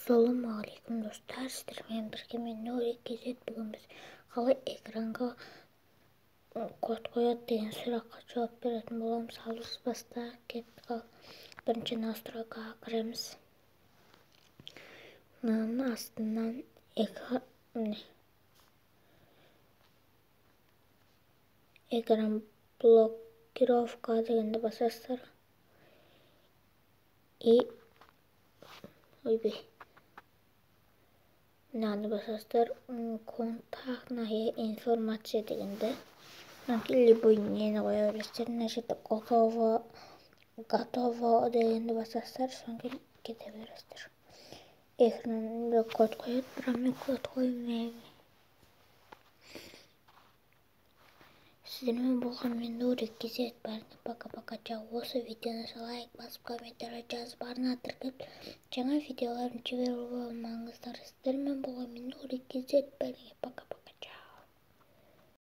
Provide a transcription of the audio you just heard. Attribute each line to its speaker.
Speaker 1: Ассалаумағалейкум достар, сіздермен бірге мен Нурик Кезет. Бүгін біз қалай экранға код қояды деген сұраққа жауап беретін боламыз. Ал біз баста кеттік. Бірінші настройкаға кіреміз. Мынаның астынан экран блокировка дегенді басасыздар. Мынаны басасыздар. Контактная информация дегенді. Любой нені қоя бересіздер. Мына жерде готово дегенді басасыздар. Содан кейін кете бересіздер. Экранында код қояды, бірақ мен код қоймаймын. Сіздермен болған мен Нурик Кезет. Бәріне пока-пока. Осы видеоны лайк басып, комментарий жазып, арна тіркеп, жаңа видеоларын жіберіп алмаңыздар. Сіздермен болған мен Нурик Кезет. Бәріне пока-пока.